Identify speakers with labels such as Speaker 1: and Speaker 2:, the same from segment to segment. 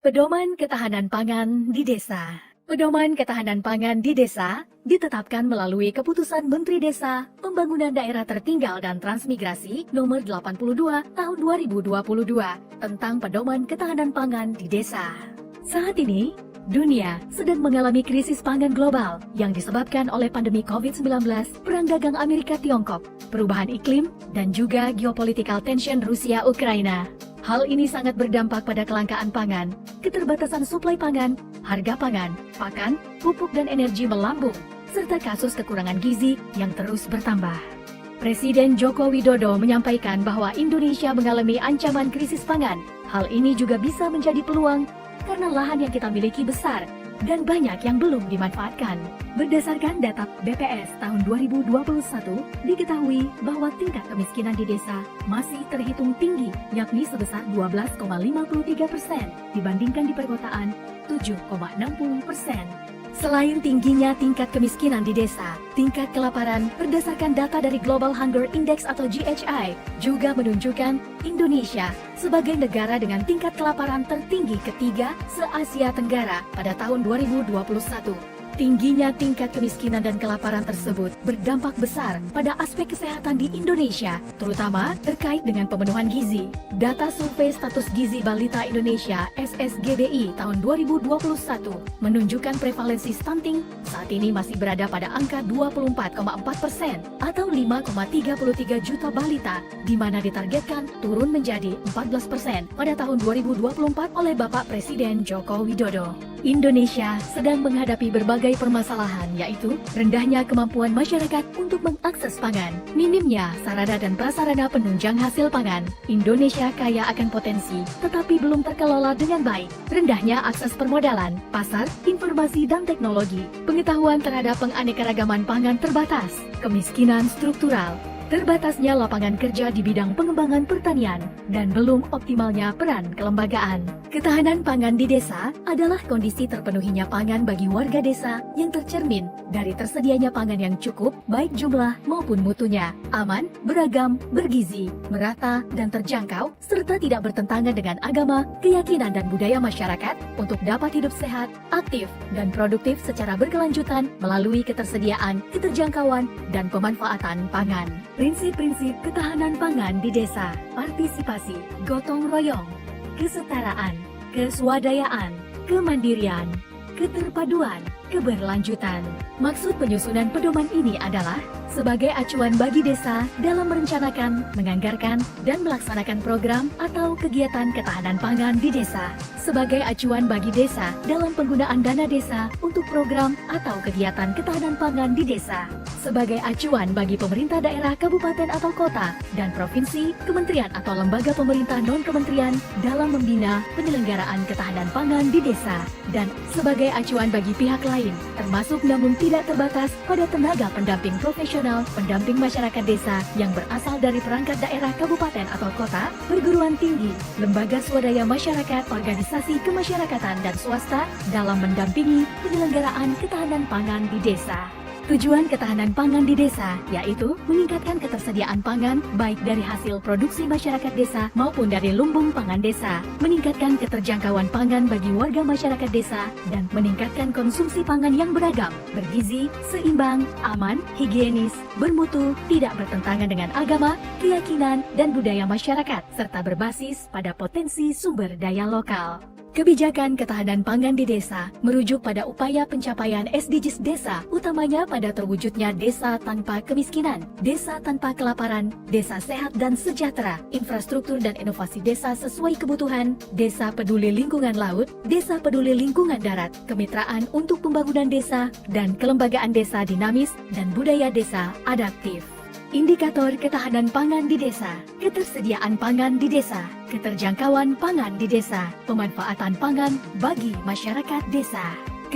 Speaker 1: Pedoman Ketahanan Pangan di Desa. Pedoman Ketahanan Pangan di Desa ditetapkan melalui Keputusan Menteri Desa, Pembangunan Daerah Tertinggal dan Transmigrasi Nomor 82 Tahun 2022 tentang Pedoman Ketahanan Pangan di Desa. Saat ini, dunia sedang mengalami krisis pangan global yang disebabkan oleh pandemi COVID-19, perang dagang Amerika-Tiongkok, perubahan iklim, dan juga geopolitical tension Rusia-Ukraina. Hal ini sangat berdampak pada kelangkaan pangan, keterbatasan suplai pangan, harga pangan, pakan, pupuk dan energi melambung, serta kasus kekurangan gizi yang terus bertambah. Presiden Joko Widodo menyampaikan bahwa Indonesia mengalami ancaman krisis pangan. Hal ini juga bisa menjadi peluang karena lahan yang kita miliki besar dan banyak yang belum dimanfaatkan. Berdasarkan data BPS tahun 2021, diketahui bahwa tingkat kemiskinan di desa masih terhitung tinggi, yakni sebesar 12,53% dibandingkan di perkotaan 7,60%. Selain tingginya tingkat kemiskinan di desa, tingkat kelaparan berdasarkan data dari Global Hunger Index atau GHI juga menunjukkan Indonesia sebagai negara dengan tingkat kelaparan tertinggi ketiga se-Asia Tenggara pada tahun 2021. Tingginya tingkat kemiskinan dan kelaparan tersebut berdampak besar pada aspek kesehatan di Indonesia, terutama terkait dengan pemenuhan gizi. Data Survei Status Gizi Balita Indonesia (SSGBI) tahun 2021 menunjukkan prevalensi stunting saat ini masih berada pada angka 24,4% atau 5,33 juta balita, di mana ditargetkan turun menjadi 14% pada tahun 2024 oleh Bapak Presiden Joko Widodo. Indonesia sedang menghadapi berbagai permasalahan, yaitu rendahnya kemampuan masyarakat untuk mengakses pangan, minimnya sarana dan prasarana penunjang hasil pangan. Indonesia kaya akan potensi, tetapi belum terkelola dengan baik. Rendahnya akses permodalan, pasar, informasi dan teknologi, pengetahuan terhadap penganekaragaman pangan terbatas, kemiskinan struktural, terbatasnya lapangan kerja di bidang pengembangan pertanian, dan belum optimalnya peran kelembagaan. Ketahanan pangan di desa adalah kondisi terpenuhinya pangan bagi warga desa yang tercermin dari tersedianya pangan yang cukup, baik jumlah maupun mutunya, aman, beragam, bergizi, merata, dan terjangkau, serta tidak bertentangan dengan agama, keyakinan dan budaya masyarakat untuk dapat hidup sehat, aktif, dan produktif secara berkelanjutan melalui ketersediaan, keterjangkauan, dan pemanfaatan pangan. Prinsip-prinsip ketahanan pangan di desa: partisipasi, gotong royong, kesetaraan, keswadayaan, kemandirian, keterpaduan, keberlanjutan. Maksud penyusunan pedoman ini adalah sebagai acuan bagi desa dalam merencanakan, menganggarkan, dan melaksanakan program atau kegiatan ketahanan pangan di desa. Sebagai acuan bagi desa dalam penggunaan dana desa untuk program atau kegiatan ketahanan pangan di desa. Sebagai acuan bagi pemerintah daerah, kabupaten atau kota, dan provinsi, kementerian atau lembaga pemerintah non-kementerian dalam membina penyelenggaraan ketahanan pangan di desa. Dan sebagai acuan bagi pihak lain, termasuk namun tidak terbatas pada tenaga pendamping profesional, pendamping masyarakat desa yang berasal dari perangkat daerah, kabupaten atau kota, perguruan tinggi, lembaga swadaya masyarakat, organisasi kemasyarakatan dan swasta dalam mendampingi penyelenggaraan ketahanan pangan di desa. Tujuan ketahanan pangan di desa yaitu meningkatkan ketersediaan pangan baik dari hasil produksi masyarakat desa maupun dari lumbung pangan desa, meningkatkan keterjangkauan pangan bagi warga masyarakat desa, dan meningkatkan konsumsi pangan yang beragam, bergizi, seimbang, aman, higienis, bermutu, tidak bertentangan dengan agama, keyakinan, dan budaya masyarakat, serta berbasis pada potensi sumber daya lokal. Kebijakan ketahanan pangan di desa merujuk pada upaya pencapaian SDGs desa, utamanya pada terwujudnya desa tanpa kemiskinan, desa tanpa kelaparan, desa sehat dan sejahtera, infrastruktur dan inovasi desa sesuai kebutuhan, desa peduli lingkungan laut, desa peduli lingkungan darat, kemitraan untuk pembangunan desa, dan kelembagaan desa dinamis dan budaya desa adaptif. Indikator ketahanan pangan di desa: ketersediaan pangan di desa, keterjangkauan pangan di desa, pemanfaatan pangan bagi masyarakat desa.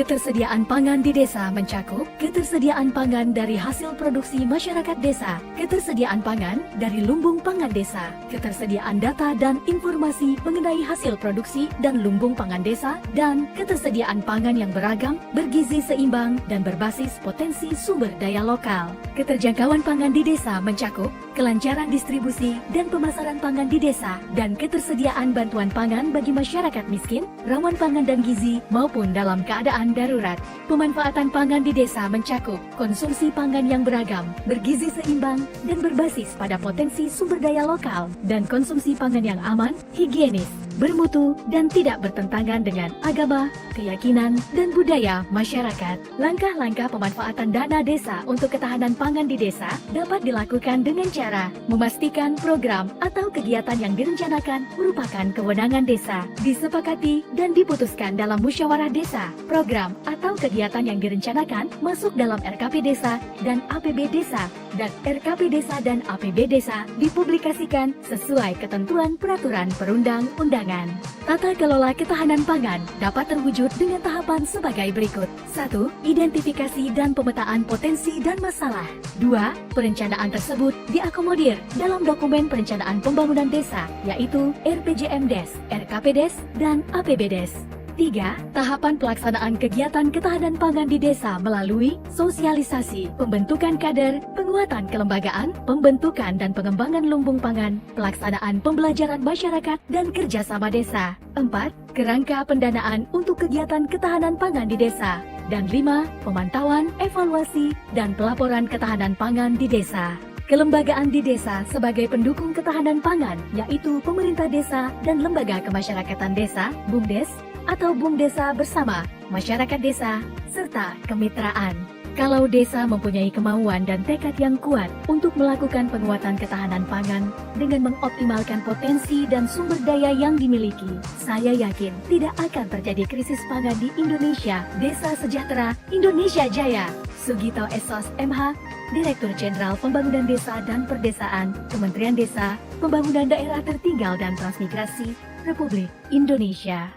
Speaker 1: Ketersediaan pangan di desa mencakup ketersediaan pangan dari hasil produksi masyarakat desa, ketersediaan pangan dari lumbung pangan desa, ketersediaan data dan informasi mengenai hasil produksi dan lumbung pangan desa, dan ketersediaan pangan yang beragam, bergizi seimbang, dan berbasis potensi sumber daya lokal. Keterjangkauan pangan di desa mencakup kelancaran distribusi dan pemasaran pangan di desa, dan ketersediaan bantuan pangan bagi masyarakat miskin, rawan pangan dan gizi, maupun dalam keadaan darurat. Pemanfaatan pangan di desa mencakup konsumsi pangan yang beragam, bergizi seimbang, dan berbasis pada potensi sumber daya lokal, dan konsumsi pangan yang aman, higienis, bermutu, dan tidak bertentangan dengan agama, keyakinan, dan budaya masyarakat. Langkah-langkah pemanfaatan dana desa untuk ketahanan pangan di desa dapat dilakukan dengan cara memastikan program atau kegiatan yang direncanakan merupakan kewenangan desa, disepakati dan diputuskan dalam musyawarah desa. Program atau kegiatan yang direncanakan masuk dalam RKP Desa dan APB Desa, dan RKP Desa dan APB Desa dipublikasikan sesuai ketentuan peraturan perundang-undangan. Tata kelola ketahanan pangan dapat terwujud dengan tahapan sebagai berikut. 1. Identifikasi dan pemetaan potensi dan masalah. 2. Perencanaan tersebut diakomodir dalam dokumen perencanaan pembangunan desa, yaitu RPJMDes, RKPdes, dan APBdes. 3. Tahapan pelaksanaan kegiatan ketahanan pangan di desa melalui sosialisasi, pembentukan kader, penguatan kelembagaan, pembentukan dan pengembangan lumbung pangan, pelaksanaan pembelajaran masyarakat, dan kerjasama desa. 4. Kerangka pendanaan untuk kegiatan ketahanan pangan di desa. Dan 5. Pemantauan, evaluasi, dan pelaporan ketahanan pangan di desa. Kelembagaan di desa sebagai pendukung ketahanan pangan, yaitu pemerintah desa dan lembaga kemasyarakatan desa, BUMDes, atau BUMDesa bersama masyarakat desa, serta kemitraan. Kalau desa mempunyai kemauan dan tekad yang kuat untuk melakukan penguatan ketahanan pangan dengan mengoptimalkan potensi dan sumber daya yang dimiliki, saya yakin tidak akan terjadi krisis pangan di Indonesia. Desa Sejahtera, Indonesia Jaya. Sugito Esos MH, Direktur Jenderal Pembangunan Desa dan Perdesaan, Kementerian Desa, Pembangunan Daerah Tertinggal dan Transmigrasi, Republik Indonesia.